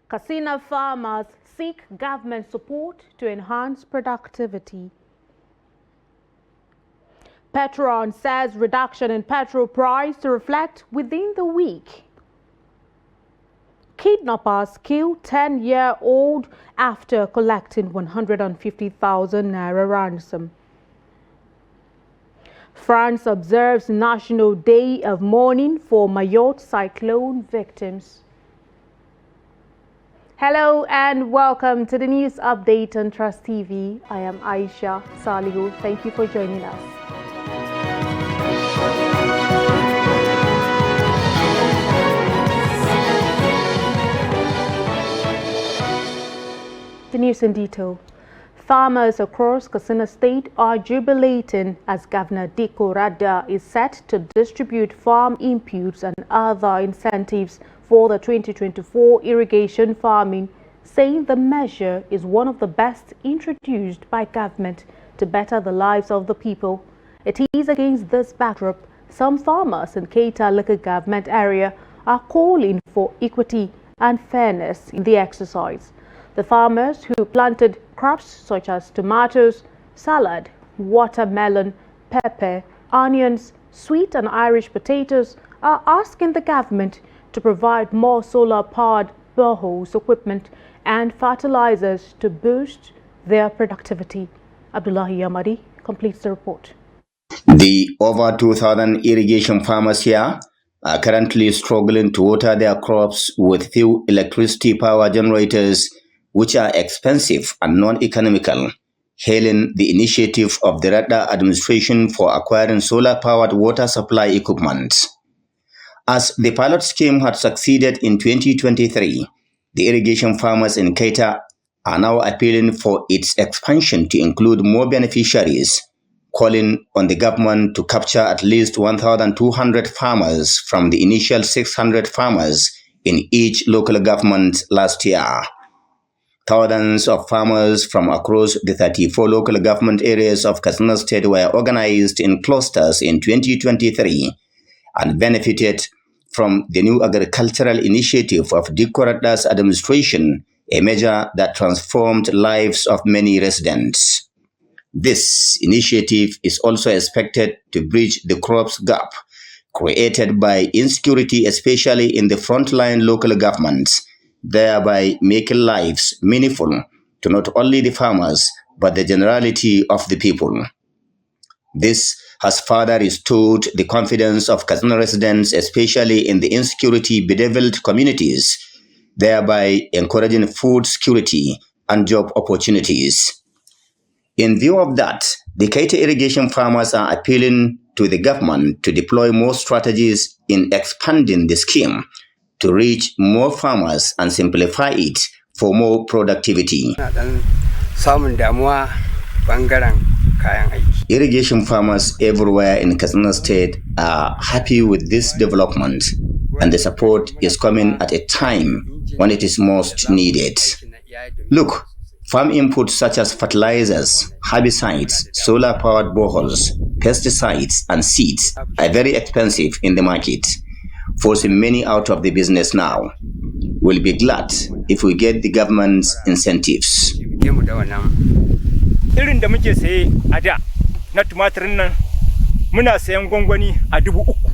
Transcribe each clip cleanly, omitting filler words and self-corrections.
Katsina farmers seek government support to enhance productivity. Petron says reduction in petrol price to reflect within the week. Kidnappers kill 10-year-old after collecting 150,000 naira ransom. France observes National Day of Mourning for Mayotte cyclone victims. Hello and welcome to the news update on Trust TV. I am Aisha Salihu. Thank you for joining us. The news in detail. Farmers across Katsina State are jubilating as Governor Diko Radda is set to distribute farm inputs and other incentives for the 2024 irrigation farming, saying the measure is one of the best introduced by government to better the lives of the people. It is against this backdrop some farmers in Keita local government area are calling for equity and fairness in the exercise. The farmers who planted crops such as tomatoes, salad, watermelon, pepper, onions, sweet and Irish potatoes are asking the government to provide more solar-powered boreholes equipment and fertilizers to boost their productivity. Abdullahi Yamadi completes the report. The over 2,000 irrigation farmers here are currently struggling to water their crops with few electricity power generators, which are expensive and non-economical, hailing the initiative of the Radda administration for acquiring solar-powered water supply equipment. As the pilot scheme had succeeded in 2023, the irrigation farmers in Keita are now appealing for its expansion to include more beneficiaries, calling on the government to capture at least 1,200 farmers from the initial 600 farmers in each local government last year. Thousands of farmers from across the 34 local government areas of Katsina State were organized in clusters in 2023 and benefited from the new agricultural initiative of Diko Radda's administration, a measure that transformed lives of many residents. This initiative is also expected to bridge the crops gap created by insecurity, especially in the frontline local governments, thereby making lives meaningful to not only the farmers, but the generality of the people. This has further restored the confidence of Katsina residents, especially in the insecurity-bedeviled communities, thereby encouraging food security and job opportunities. In view of that, the Keita irrigation farmers are appealing to the government to deploy more strategies in expanding the scheme to reach more farmers and simplify it for more productivity. Irrigation farmers everywhere in Katsina State are happy with this development, and the support is coming at a time when it is most needed. Look, farm inputs such as fertilizers, herbicides, solar-powered boreholes, pesticides, and seeds are very expensive in the market, forcing many out of the business now. We'll be glad if we get the government's incentives.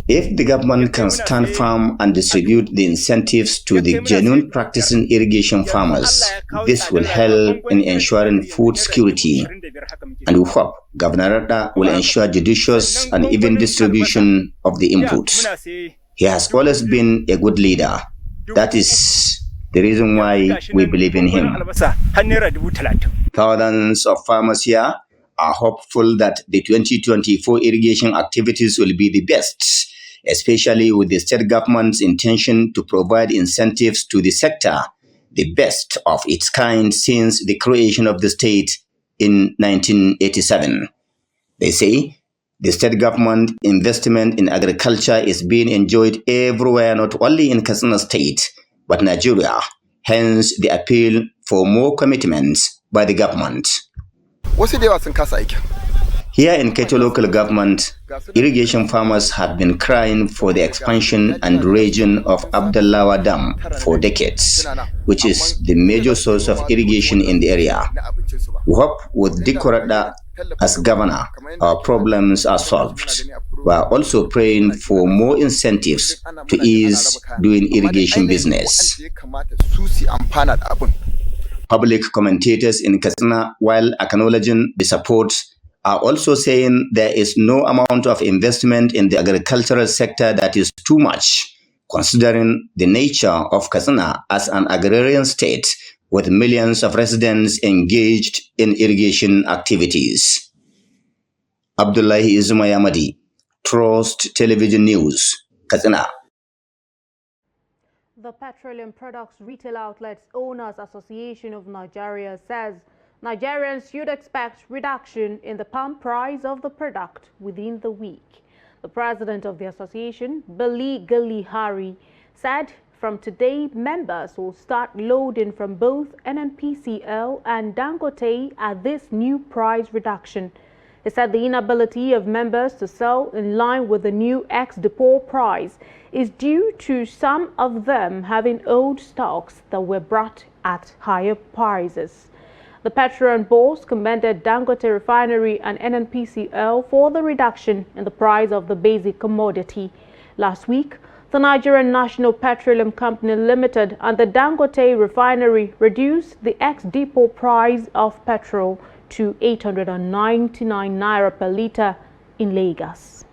If the government can stand firm and distribute the incentives to the genuine practicing irrigation farmers, this will help in ensuring food security, and we hope Governor Radda will ensure judicious and even distribution of the inputs. He has always been a good leader. That is the reason why we believe in him. Thousands of farmers here are hopeful that the 2024 irrigation activities will be the best, especially with the state government's intention to provide incentives to the sector, the best of its kind since the creation of the state in 1987. They say the state government investment in agriculture is being enjoyed everywhere, not only in Katsina State, but Nigeria. Hence, the appeal for more commitments by the government. Here in Keto local government, irrigation farmers have been crying for the expansion and region of Abdallawa Dam for decades, which is the major source of irrigation in the area. We hope with Dikorada as governor, our problems are solved. We are also praying for more incentives to ease doing irrigation business. Public commentators in Katsina, while acknowledging the support, are also saying there is no amount of investment in the agricultural sector that is too much, considering the nature of Katsina as an agrarian state with millions of residents engaged in irrigation activities. Abdullahi Izumayamadi, Trust Television News, Katsina. The Petroleum Products Retail Outlets Owners Association of Nigeria says Nigerians should expect reduction in the pump price of the product within the week. The president of the association, Bali Gali Hari, said from today members will start loading from both NNPCL and Dangote at this new price reduction. He said the inability of members to sell in line with the new ex-depot price is due to some of them having old stocks that were brought at higher prices. The Petroleum boss commended Dangote Refinery and NNPCL for the reduction in the price of the basic commodity. Last week, the Nigerian National Petroleum Company Limited and the Dangote Refinery reduced the ex-depot price of petrol to 899 naira per litre in Lagos.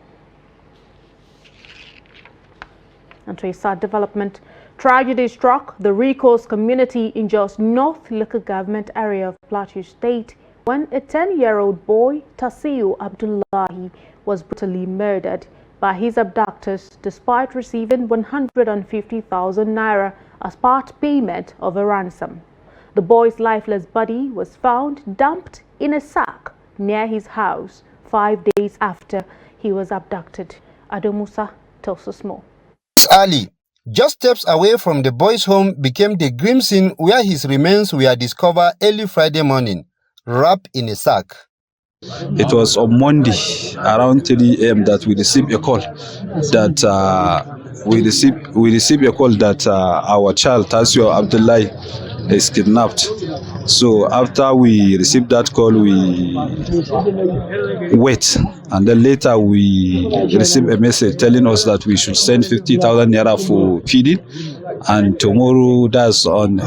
And to a sad development, tragedy struck the Ricos community in Jos North local government area of Plateau State when a 10-year-old boy, Tasiu Abdullahi, was brutally murdered by his abductors despite receiving 150,000 naira as part payment of a ransom. The boy's lifeless body was found dumped in a sack near his house 5 days after he was abducted. Adomusa tells us more. Ali, just steps away from the boy's home, became the grim scene where his remains were discovered early Friday morning, wrapped in a sack. It was on Monday around 3 a.m. that we received a call that our child Tasio Abdullahi is kidnapped. So after we received that call, we wait, and then later we received a message telling us that we should send 50,000 naira for feeding, and tomorrow, that's on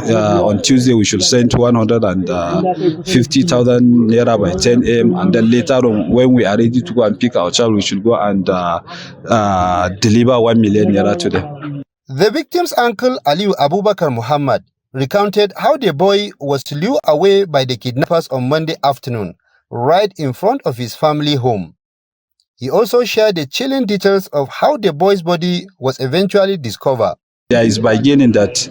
Tuesday, we should send 150,000 naira by 10 a.m. and then later on, when we are ready to go and pick our child, we should go and deliver 1 million naira to them. The victim's uncle, Aliu Abubakar Muhammad, recounted how the boy was lured away by the kidnappers on Monday afternoon, right in front of his family home. He also shared the chilling details of how the boy's body was eventually discovered. There is bargaining that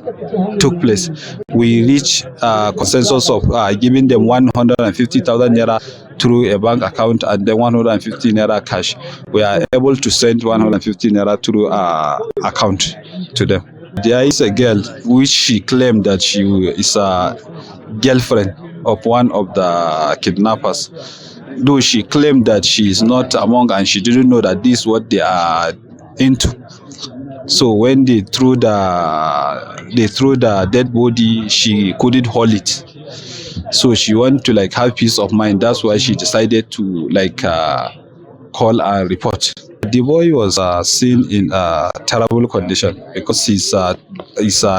took place. We reached a consensus of giving them 150,000 naira through a bank account and then 150 naira cash. We are able to send 150 naira through account to them. There is a girl which she claimed that she is a girlfriend of one of the kidnappers. Though she claimed that she is not among and she didn't know that this is what they are into. So when they threw the dead body, she couldn't hold it. So she wanted to have peace of mind. That's why she decided to call and report. The boy was seen in a terrible condition because his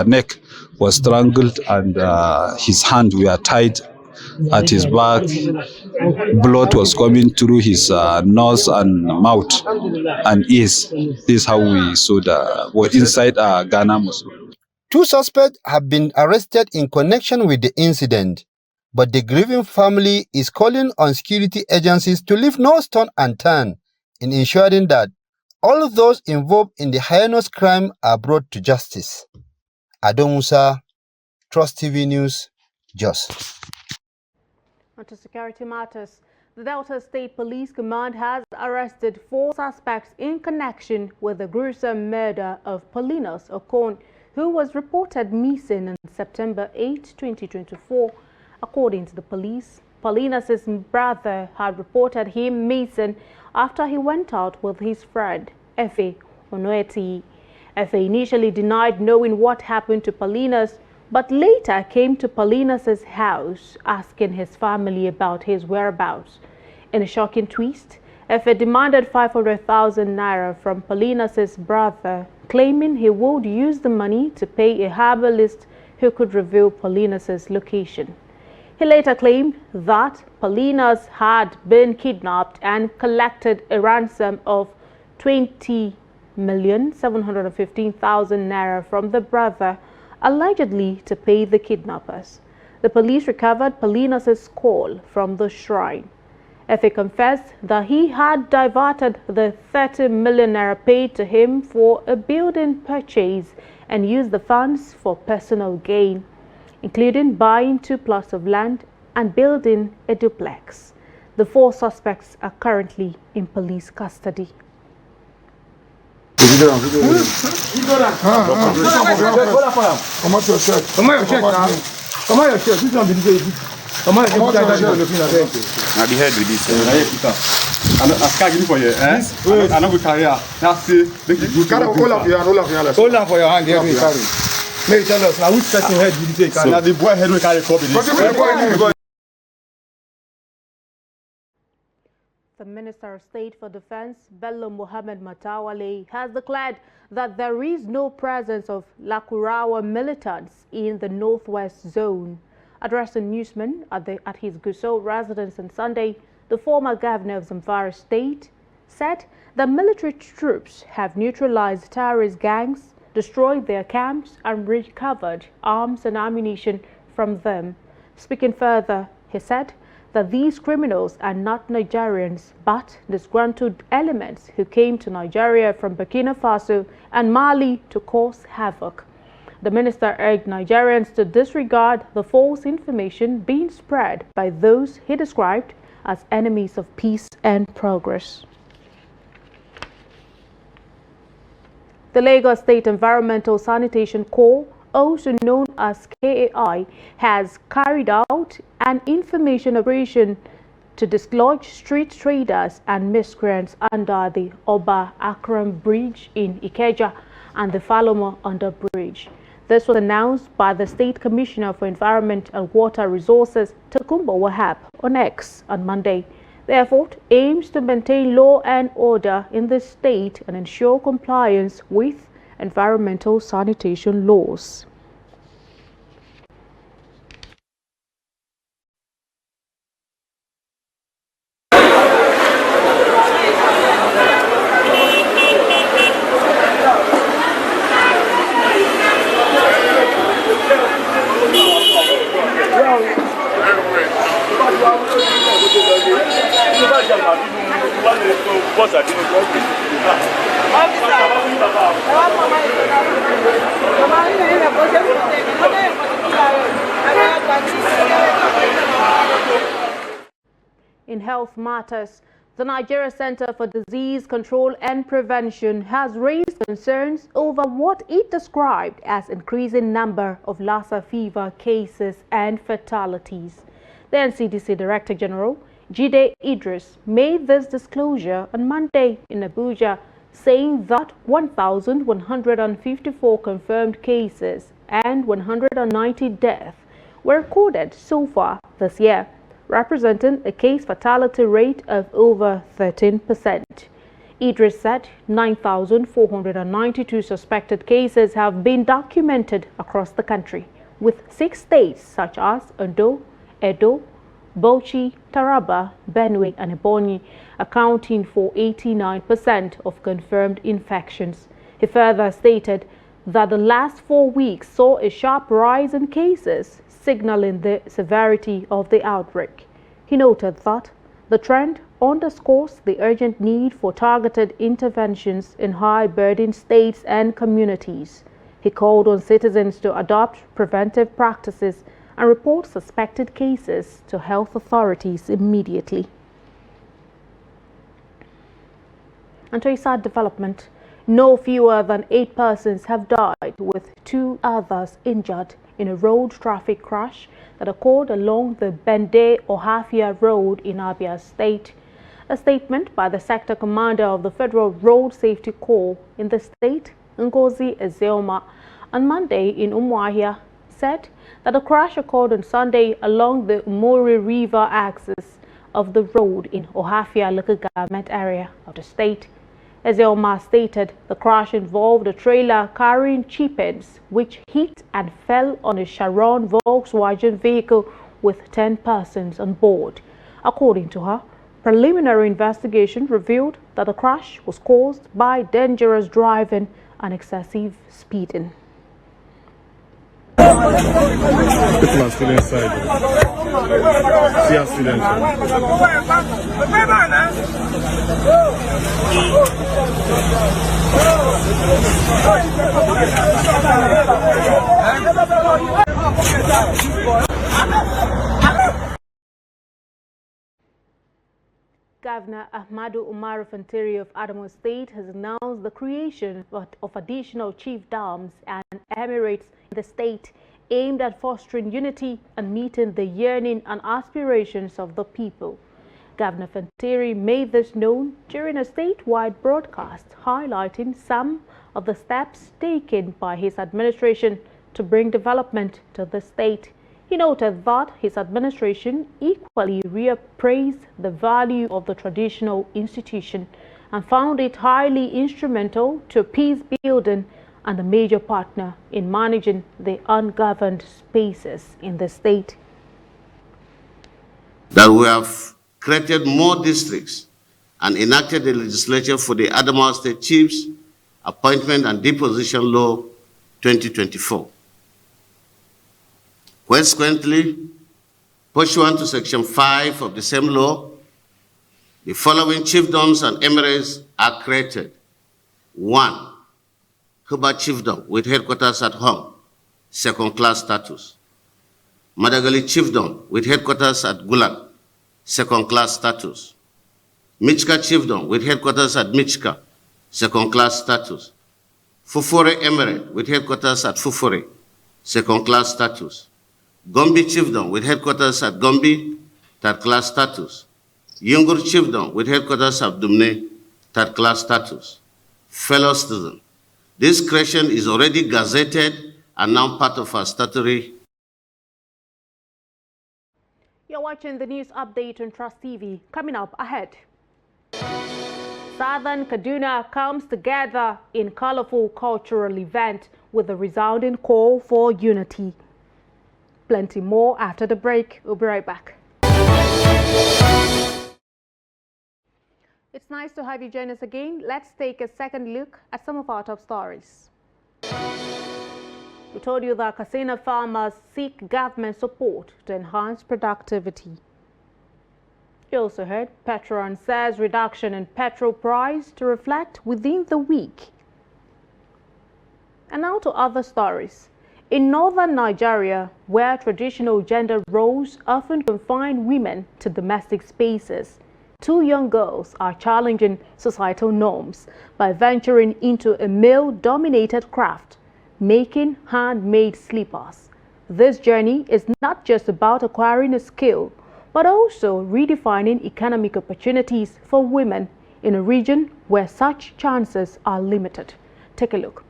neck was strangled and his hands were tied at his back. Blood was coming through his nose and mouth and ears. This is how we saw were inside Ghana Muslim. 2 suspects have been arrested in connection with the incident, but the grieving family is calling on security agencies to leave no stone unturned in ensuring that all of those involved in the heinous crime are brought to justice. Adomusa, Trust TV News, Jos. On to security matters. The Delta State Police Command has arrested 4 suspects in connection with the gruesome murder of Paulinus Okon, who was reported missing on September 8, 2024. According to the police, Paulinus' brother had reported him missing after he went out with his friend, Efe Onoeti. Efe initially denied knowing what happened to Paulinus, but later came to Paulinus' house asking his family about his whereabouts. In a shocking twist, Efe demanded 500,000 naira from Paulinus' brother, claiming he would use the money to pay a herbalist who could reveal Paulinus' location. He later claimed that Paulinus had been kidnapped and collected a ransom of 20,715,000 naira from the brother, allegedly to pay the kidnappers. The police recovered Paulinus' call from the shrine. Efe confessed that he had diverted the 30 million naira paid to him for a building purchase and used the funds for personal gain, including buying 2 plots of land and building a duplex. The 4 suspects are currently in police custody. Now the head with this. I can't give for you. I know we carry. That's it. Hold up your hand. Here we carry. May you tell us now which person head did you take? Now the boy head we carry copy. The Minister of State for Defense, Bello Mohammed Matawale, has declared that there is no presence of Lakurawa militants in the Northwest Zone. Addressing newsmen at his Gusau residence on Sunday, the former governor of Zamfara State said that military troops have neutralized terrorist gangs, destroyed their camps, and recovered arms and ammunition from them. Speaking further, he said that these criminals are not Nigerians, but disgruntled elements who came to Nigeria from Burkina Faso and Mali to cause havoc. The minister urged Nigerians to disregard the false information being spread by those he described as enemies of peace and progress. The Lagos State Environmental Sanitation Corps, also known as KAI, has carried out an information operation to dislodge street traders and miscreants under the Oba Akram Bridge in Ikeja and the Faloma Underbridge. This was announced by the State Commissioner for Environment and Water Resources, Tokumbo Wahab, on X on Monday. The effort aims to maintain law and order in the state and ensure compliance with environmental sanitation laws. In health matters, the Nigeria Center for Disease Control and Prevention has raised concerns over what it described as increasing number of Lassa fever cases and fatalities. The NCDC Director General, Jide Idris, made this disclosure on Monday in Abuja, saying that 1,154 confirmed cases and 190 deaths were recorded so far this year, representing a case fatality rate of over 13%. Idris said 9,492 suspected cases have been documented across the country, with 6 states such as Ondo, Edo, Bauchi, Taraba, Benue, and Ebonyi accounting for 89% of confirmed infections. He further stated that the last 4 weeks saw a sharp rise in cases, signaling the severity of the outbreak. He noted that the trend underscores the urgent need for targeted interventions in high-burden states and communities. He called on citizens to adopt preventive practices and report suspected cases to health authorities immediately. And to a sad development, no fewer than 8 persons have died, with 2 others injured in a road traffic crash that occurred along the Bende-Ohafia Road in Abia State. A statement by the sector commander of the Federal Road Safety Corps in the state, Ngozi Ezeoma, on Monday in Umuahia, said that the crash occurred on Sunday along the Umori River axis of the road in Ohafia local government area of the state. Ezeoma stated the crash involved a trailer carrying chippings which hit and fell on a Sharon Volkswagen vehicle with 10 persons on board. According to her, preliminary investigation revealed that the crash was caused by dangerous driving and excessive speeding. People are still inside. See us still Governor Ahmadu Umaru Fantiri of Adamawa State has announced the creation of additional chief dams and emirates in the state aimed at fostering unity and meeting the yearning and aspirations of the people. Governor Fantiri made this known during a statewide broadcast highlighting some of the steps taken by his administration to bring development to the state. He noted that his administration equally reappraised the value of the traditional institution and found it highly instrumental to peace building and a major partner in managing the ungoverned spaces in the state. That we have created more districts and enacted the legislature for the Adamawa State Chiefs Appointment and Deposition Law 2024. Consequently, pursuant to Section 5 of the same law, the following chiefdoms and emirates are created. 1. Kuba Chiefdom with headquarters at Hong, second-class status. Madagali Chiefdom with headquarters at Gulag, second-class status. Michka Chiefdom with headquarters at Michka, second-class status. Fufore Emirate with headquarters at Fufore, second-class status. Gombe Chiefdom with headquarters at Gombe, third-class status. Yungur Chiefdom with headquarters at Dumne, third-class status. Fellow citizens, this creation is already gazetted and now part of our statutory. You're watching the news update on Trust TV. Coming up ahead. Southern Kaduna comes together in colorful cultural event with a resounding call for unity. Plenty more after the break. We'll be right back. It's nice to have you join us again. Let's take a second look at some of our top stories. We told you that Katsina farmers seek government support to enhance productivity. You also heard Petron says reduction in petrol price to reflect within the week. And now to other stories. In northern Nigeria, where traditional gender roles often confine women to domestic spaces, two young girls are challenging societal norms by venturing into a male-dominated craft, making handmade slippers. This journey is not just about acquiring a skill, but also redefining economic opportunities for women in a region where such chances are limited. Take a look.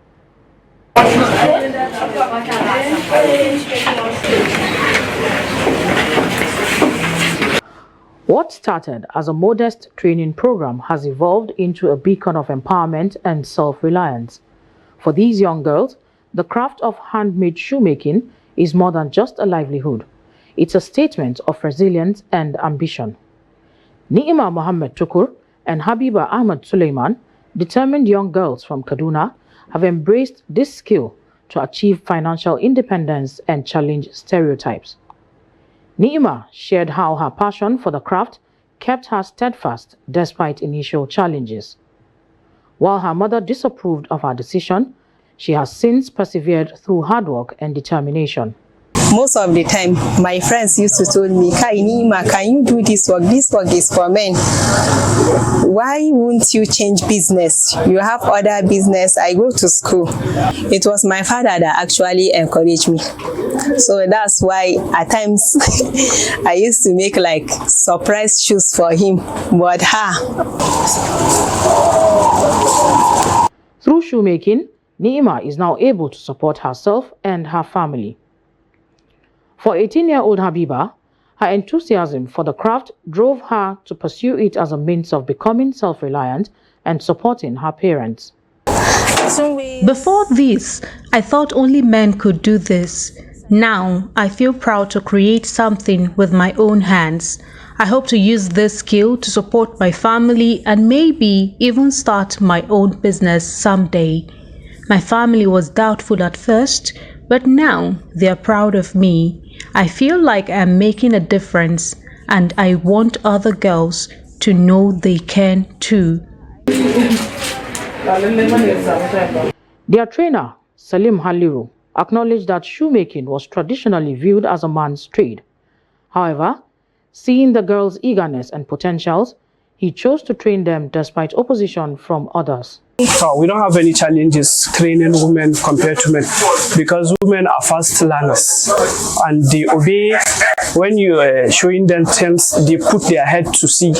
What started as a modest training program has evolved into a beacon of empowerment and self-reliance. For these young girls, the craft of handmade shoemaking is more than just a livelihood. It's a statement of resilience and ambition. Ni'ima Mohammed Tukur and Habiba Ahmad Suleiman, determined young girls from Kaduna, have embraced this skill to achieve financial independence and challenge stereotypes. Ni'ima shared how her passion for the craft kept her steadfast despite initial challenges. While her mother disapproved of her decision, she has since persevered through hard work and determination. most of the time, my friends used to tell me, Nima, can you do this work? This work is for men. Why won't you change business? You have other business. I go to school. It was my father that actually encouraged me. So that's why at times I used to make like surprise shoes for him. But Through shoemaking, Nima is now able to support herself and her family. For 18-year-old Habiba, her enthusiasm for the craft drove her to pursue it as a means of becoming self-reliant and supporting her parents. Before this, I thought only men could do this. Now, I feel proud to create something with my own hands. I hope to use this skill to support my family and maybe even start my own business someday. My family was doubtful at first, but now they are proud of me. I feel like I'm making a difference, and I want other girls to know they can too. Their trainer, Salim Haliru, acknowledged that shoemaking was traditionally viewed as a man's trade. However, seeing the girls' eagerness and potentials, he chose to train them despite opposition from others. We don't have any challenges training women compared to men because women are fast learners and they obey. When you are showing them things, they put their head to see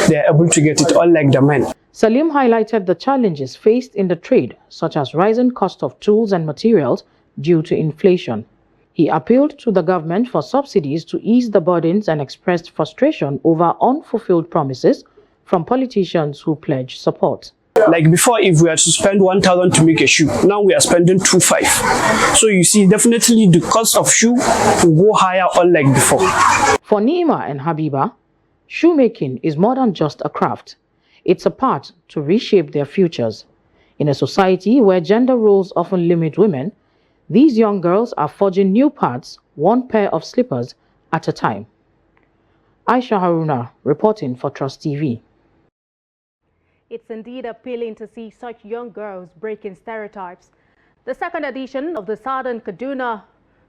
they are able to get it, unlike the men. Salim highlighted the challenges faced in the trade, such as rising cost of tools and materials due to inflation. He appealed to the government for subsidies to ease the burdens and expressed frustration over unfulfilled promises from politicians who pledged support. Like before, if we had to spend 1,000 to make a shoe, now we are spending 2,500. So you see, definitely the cost of shoe will go higher unlike before. For Nima and Habiba, shoemaking is more than just a craft. It's a part to reshape their futures. In a society where gender roles often limit women, these young girls are forging new paths, one pair of slippers at a time. Aisha Haruna, reporting for Trust TV. It's indeed appealing to see such young girls breaking stereotypes. The second edition of the Southern Kaduna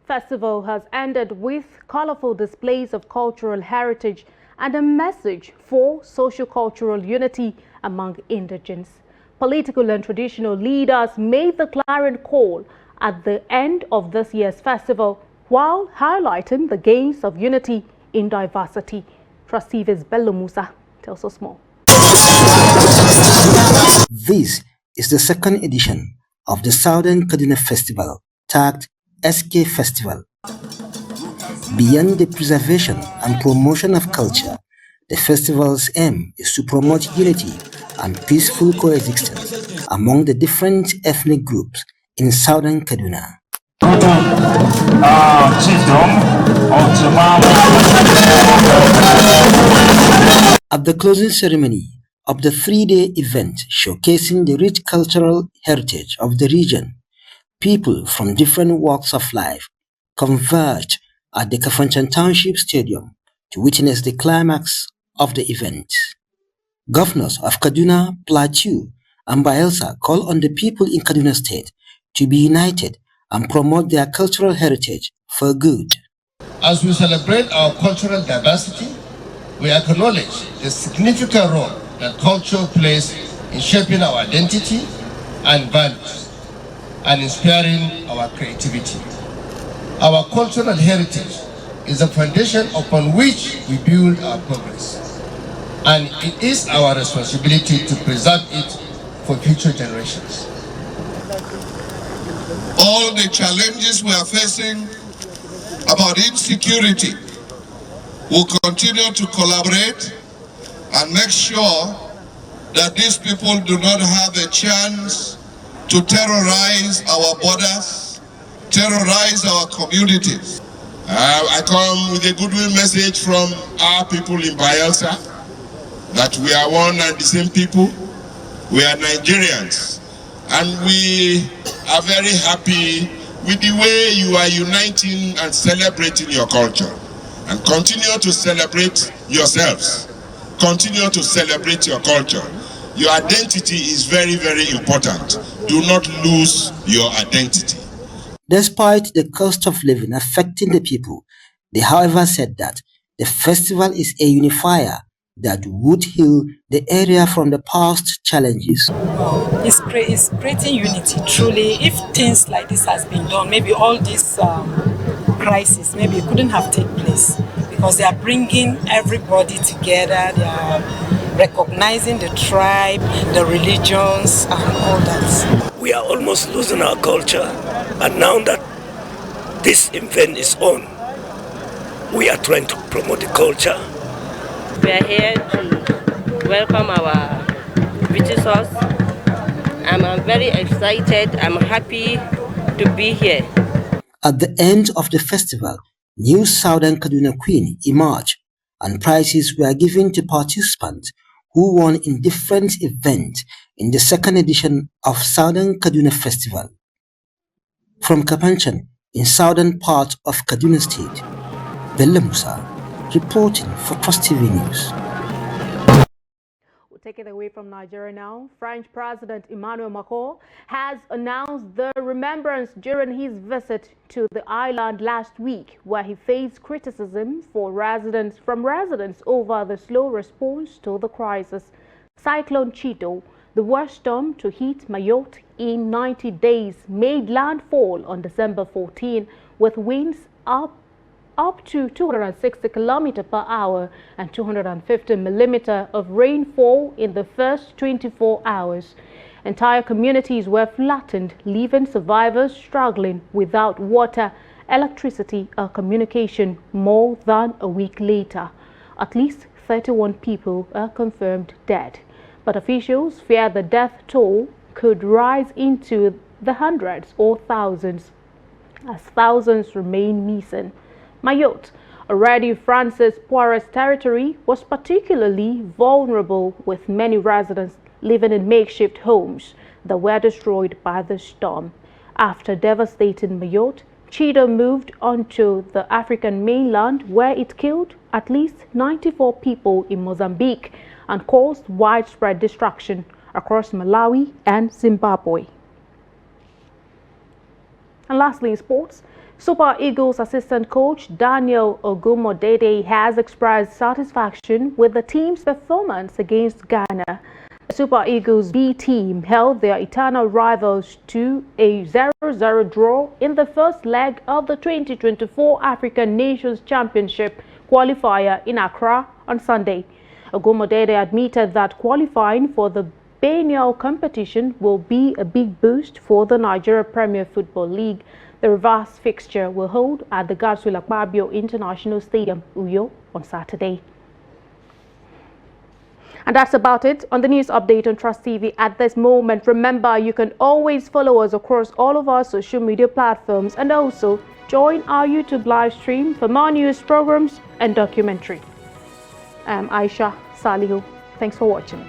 Festival has ended with colorful displays of cultural heritage and a message for socio-cultural unity among indigents. Political and traditional leaders made the clarion call at the end of this year's festival while highlighting the gains of unity in diversity. Trust TV's Bello Musa tells us more. This is the second edition of the Southern Kaduna Festival, tagged SK Festival. Beyond the preservation and promotion of culture, the festival's aim is to promote unity and peaceful coexistence among the different ethnic groups in Southern Kaduna. At the closing ceremony of the three-day event showcasing the rich cultural heritage of the region, people from different walks of life converged at the Kafanchan Township Stadium to witness the climax of the event. Governors of Kaduna, Plateau, and Bayelsa call on the people in Kaduna State to be united and promote their cultural heritage for good. As we celebrate our cultural diversity, we acknowledge the significant role that culture plays in shaping our identity and values and inspiring our creativity. Our cultural heritage is the foundation upon which we build our progress, and it is our responsibility to preserve it for future generations. All the challenges we are facing about insecurity, will continue to collaborate and make sure that these people do not have a chance to terrorize our borders, terrorize our communities. I come with a goodwill message from our people in Bayelsa that we are one and the same people. We are Nigerians, and we are very happy with the way you are uniting and celebrating your culture. And continue to celebrate yourselves. Continue to celebrate your culture. Your identity is very, very important. Do not lose your identity. Despite the cost of living affecting the people, they however said that the festival is a unifier that would heal the area from the past challenges. It's creating unity, truly. If things like this has been done, maybe all this crisis, maybe it couldn't have taken place, because they are bringing everybody together, they are recognizing the tribe, the religions, and all that. We are almost losing our culture, and now that this event is on, we are trying to promote the culture. We are here to welcome our visitors. I'm very excited. I'm happy to be here. At the end of the festival, new Southern Kaduna Queen emerged, and prizes were given to participants who won in different events in the second edition of Southern Kaduna Festival. From Kapanchan, in southern part of Kaduna State, Bello Musa, reporting for Trust TV News. We'll take it away from Nigeria now. French President Emmanuel Macron has announced the remembrance during his visit to the island last week, where he faced criticism from residents over the slow response to the crisis. Cyclone Chito, the worst storm to hit Mayotte in 90 days, made landfall on December 14 with winds up to 260 km per hour and 250 millimeters of rainfall in the first 24 hours. Entire communities were flattened, leaving survivors struggling without water, electricity, or communication more than a week later. At least 31 people are confirmed dead, but officials fear the death toll could rise into the hundreds or thousands, as thousands remain missing. Mayotte, already France's poorest territory, was particularly vulnerable, with many residents living in makeshift homes that were destroyed by the storm. After devastating Mayotte, Chito moved onto the African mainland, where it killed at least 94 people in Mozambique and caused widespread destruction across Malawi and Zimbabwe. And lastly, in sports, Super Eagles assistant coach Daniel Ogumodede has expressed satisfaction with the team's performance against Ghana. The Super Eagles B team held their eternal rivals to a 0-0 draw in the first leg of the 2024 African Nations Championship qualifier in Accra on Sunday. Ogumodede admitted that qualifying for the biennial competition will be a big boost for the Nigeria Premier Football League. The reverse fixture will hold at the Godswill Akpabio International Stadium, Uyo, on Saturday. And that's about it on the news update on Trust TV at this moment. Remember, you can always follow us across all of our social media platforms and also join our YouTube live stream for more news programs and documentary. I'm Aisha Salihu. Thanks for watching.